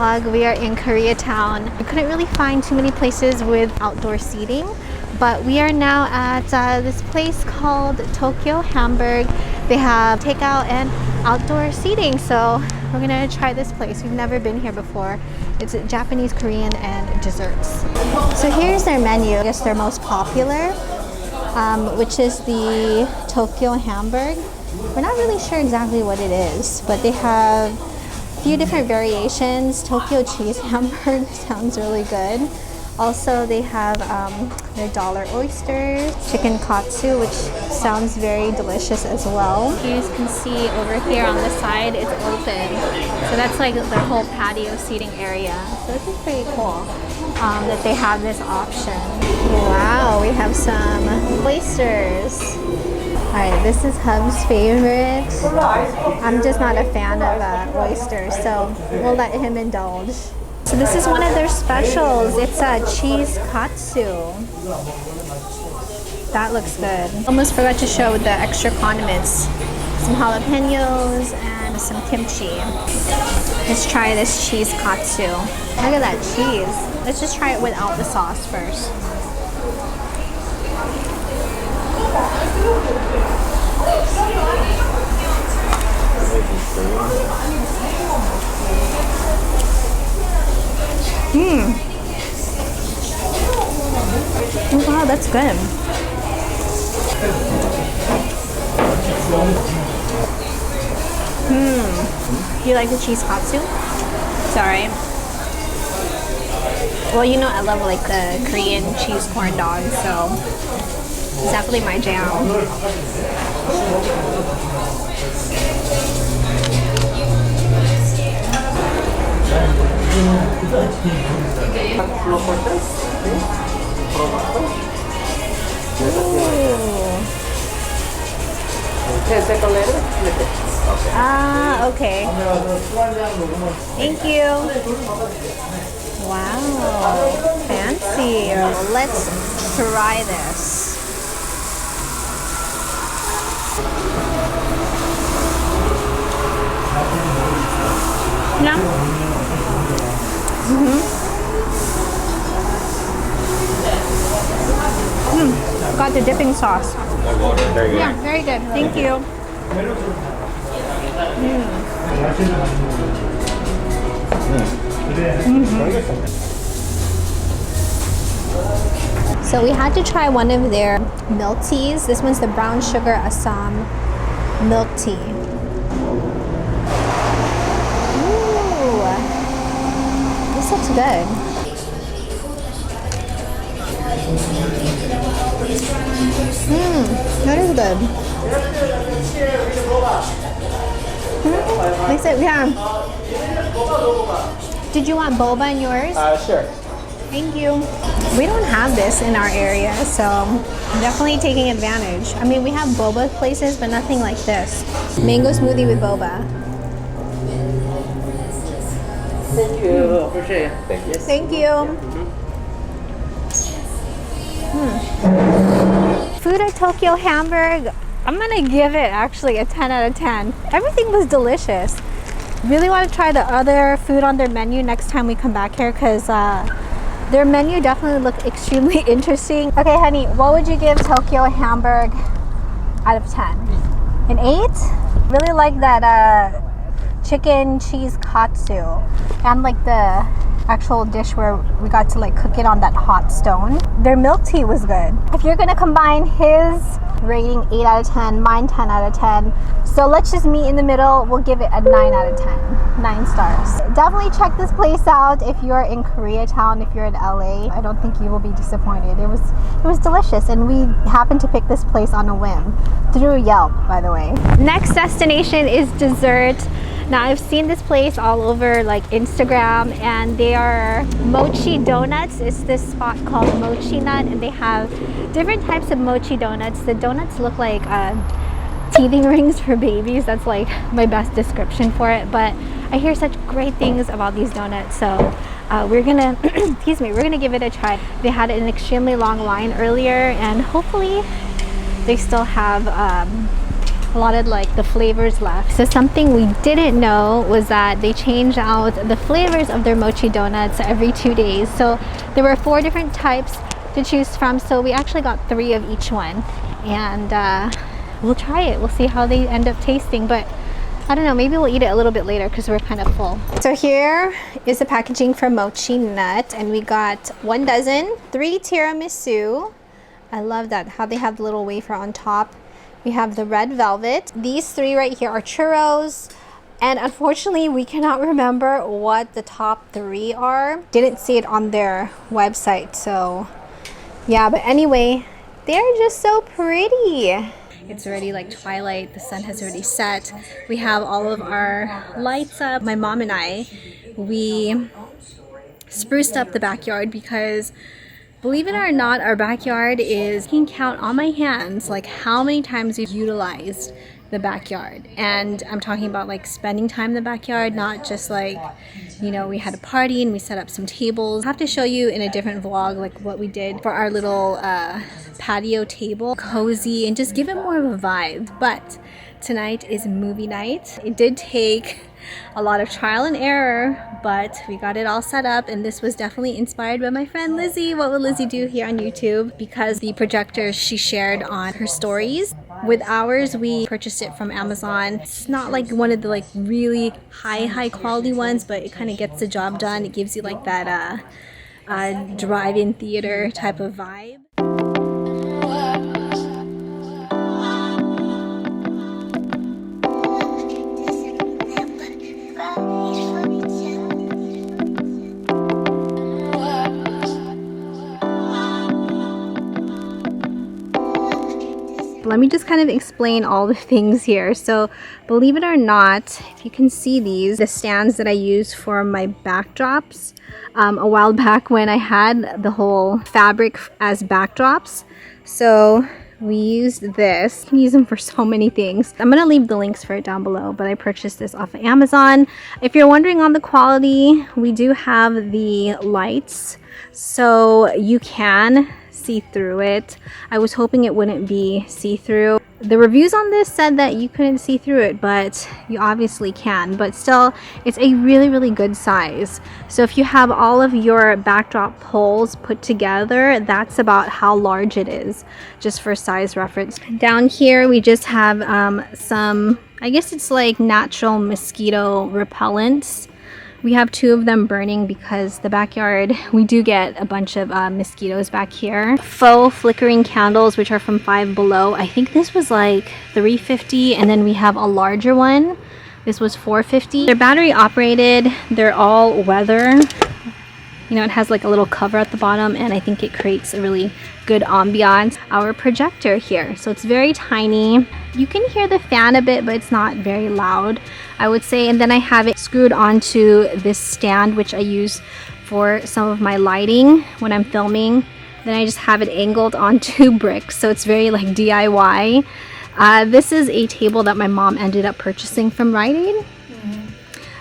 vlog. We are in Koreatown. We couldn't really find too many places with outdoor seating, but we are now at this place called Tokyo Hamburg. They have takeout and outdoor seating, so we're gonna try this place. We've never been here before. It's Japanese, Korean, and desserts. So here's their menu. I guess their most popular, which is the Tokyo Hamburg. We're not really sure exactly what it is, but they have a few different variations. Tokyo cheese hamburg sounds really good. Also, they have their dollar oysters, chicken katsu, which sounds very delicious as well. You can see over here on the side, it's open. So that's like their whole patio seating area. So this is pretty cool that they have this option. Wow, we have some oysters. All right, this is Hub's favorite. I'm just not a fan of oysters, so we'll let him indulge. So this is one of their specials. It's a cheese katsu. That looks good. Almost forgot to show the extra condiments. Some jalapenos and some kimchi. Let's try this cheese katsu. Look at that cheese. Let's just try it without the sauce first. Oh, wow, that's good. You like the cheese katsu? Sorry. Well, you know I love like the Korean cheese corn dog, so it's definitely my jam. Ah, okay. Thank you. Wow, fancy. Let's try this. No? Got the dipping sauce. Yeah, very good. Thank you. So we had to try one of their milk teas. This one's the brown sugar Assam milk tea. Ooh, this looks good. That is good. Makes it, yeah. Did you want boba in yours? Sure. Thank you. We don't have this in our area, so I'm definitely taking advantage. I mean, we have boba places, but nothing like this. Mango smoothie with boba. Thank you. Appreciate it. Thank you. Thank you. Food at Tokyo Hamburg, I'm gonna give it actually a 10 out of 10. Everything was delicious. Really want to try the other food on their menu next time we come back here, because their menu definitely looked extremely interesting. Okay, honey, what would you give Tokyo Hamburg out of 10? An 8? Really like that chicken cheese katsu and like the actual dish where we got to like cook it on that hot stone. Their milk tea was good. If you're gonna combine his rating 8 out of 10, mine 10 out of 10, so let's just meet in the middle. We'll give it a 9 out of 10. 9 stars. Definitely check this place out if you're in Koreatown, if you're in LA. I don't think you will be disappointed. It was delicious, and we happened to pick this place on a whim through Yelp, by the way. Next destination is dessert. Now I've seen this place all over like Instagram, and they are Mochi Donuts. It's this spot called Mochinut, and they have different types of mochi donuts. The donuts look like teething rings for babies. That's like my best description for it, but I hear such great things about these donuts, so we're gonna excuse me, we're gonna give it a try. They had an extremely long line earlier, and hopefully they still have a lot of like the flavors left. So something we didn't know was that they change out the flavors of their mochi donuts every 2 days. So there were 4 different types to choose from, so we actually got 3 of each one, and we'll try it. We'll see how they end up tasting, but I don't know, maybe we'll eat it a little bit later because we're kind of full. So here is the packaging for Mochinut, and we got 1 dozen, 3 tiramisu. I love that, how they have the little wafer on top. We have the red velvet. These 3 right here are churros. And unfortunately, we cannot remember what the top 3 are. Didn't see it on their website, so yeah. But anyway, they're just so pretty. It's already like twilight. The sun has already set. We have all of our lights up. My mom and I, we spruced up the backyard because, believe it or not, our backyard is, I can count on my hands like how many times we've utilized the backyard. And I'm talking about like spending time in the backyard, not just like, you know, we had a party and we set up some tables. I'll have to show you in a different vlog like what we did for our little patio table. Cozy and just give it more of a vibe. But tonight is movie night. It did take a lot of trial and error, but we got it all set up, and this was definitely inspired by my friend Lizzie. What would Lizzie do here on YouTube? Because the projector she shared on her stories. With ours, we purchased it from Amazon. It's not like one of the like really high quality ones, but it kind of gets the job done. It gives you like that drive-in theater type of vibe. Let me just kind of explain all the things here. So believe it or not, if you can see these, the stands that I use for my backdrops, a while back when I had the whole fabric as backdrops. So we used this. You can use them for so many things. I'm gonna leave the links for it down below, but I purchased this off of Amazon. If you're wondering on the quality, we do have the lights, so you can see through it. I was hoping it wouldn't be see-through. The reviews on this said that you couldn't see through it, but you obviously can. But still, it's a really good size. So if you have all of your backdrop poles put together, that's about how large it is, just for size reference. Down here we just have some, I guess it's like natural mosquito repellents. We have 2 of them burning because the backyard, we do get a bunch of mosquitoes back here. Faux flickering candles, which are from Five Below. I think this was like $3.50, and then we have a larger one. This was $4.50. They're battery operated. They're all weather. You know, it has like a little cover at the bottom, and I think it creates a really good ambiance. Our projector here, so it's very tiny. You can hear the fan a bit, but it's not very loud, I would say. And then I have it screwed onto this stand, which I use for some of my lighting when I'm filming. Then I just have it angled onto bricks, so it's very like DIY. This is a table that my mom ended up purchasing from Rite Aid.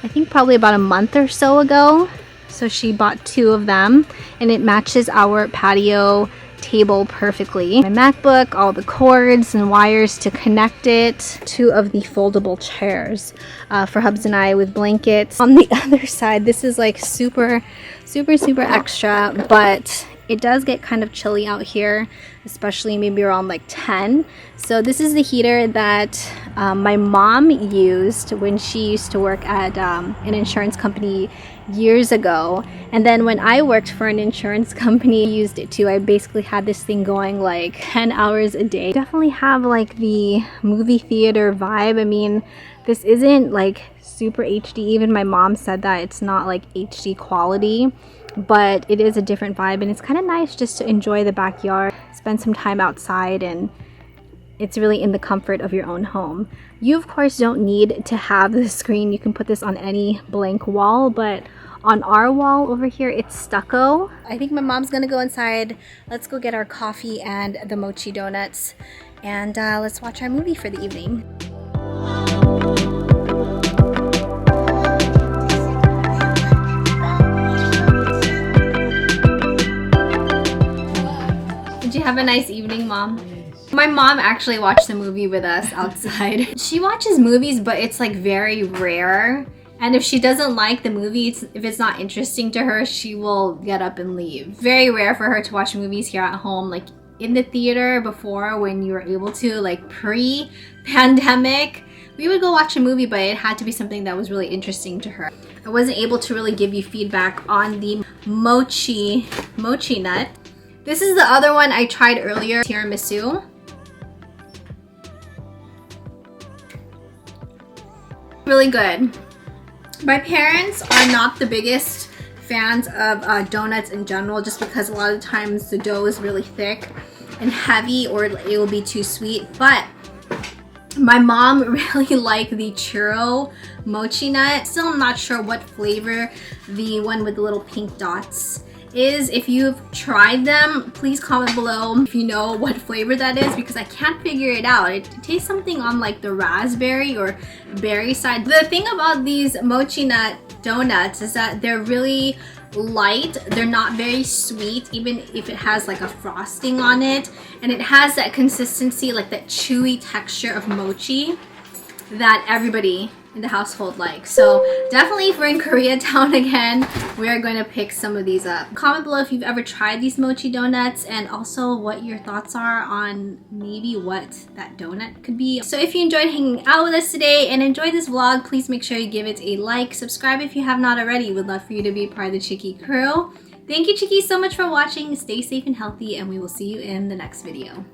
I think probably about a month or so ago. So she bought 2 of them, and it matches our patio table perfectly. My MacBook, all the cords and wires to connect it. 2 of the foldable chairs for Hubs and I with blankets. On the other side, this is like super extra, but it does get kind of chilly out here, especially maybe around like 10. So this is the heater that my mom used when she used to work at an insurance company years ago. And then when I worked for an insurance company, I used it too. I basically had this thing going like 10 hours a day. Definitely have like the movie theater vibe. I mean, this isn't like super HD. Even my mom said that it's not like HD quality, but it is a different vibe, and it's kind of nice just to enjoy the backyard, spend some time outside, and it's really in the comfort of your own home. You of course don't need to have the screen. You can put this on any blank wall, but on our wall over here it's stucco. I think my mom's gonna go inside. Let's go get our coffee and the mochi donuts, and let's watch our movie for the evening. Did you have a nice evening, Mom? My mom actually watched the movie with us outside. She watches movies, but it's like very rare. And if she doesn't like the movie, if it's not interesting to her, she will get up and leave. Very rare for her to watch movies here at home. Like in the theater before, when you were able to, like pre-pandemic, we would go watch a movie, but it had to be something that was really interesting to her. I wasn't able to really give you feedback on the Mochi Mochinut. This is the other one I tried earlier, tiramisu. Really good. My parents are not the biggest fans of donuts in general, just because a lot of times the dough is really thick and heavy, or it will be too sweet. But my mom really liked the churro mochi nut. Still, I'm not sure what flavor the one with the little pink dots is. If you've tried them, please comment below if you know what flavor that is, because I can't figure it out. It tastes something on like the raspberry or berry side. The thing about these mochi nut donuts is that they're really light. They're not very sweet, even if it has like a frosting on it, and it has that consistency, like that chewy texture of mochi that everybody in the household likes. So definitely, if we're in Koreatown again, we are going to pick some of these up. Comment below if you've ever tried these mochi donuts, and also what your thoughts are on maybe what that donut could be. So if you enjoyed hanging out with us today and enjoyed this vlog, please make sure you give it a like, subscribe if you have not already. We'd love for you to be part of the Chiki crew. Thank you, Chiki, so much for watching. Stay safe and healthy, and we will see you in the next video.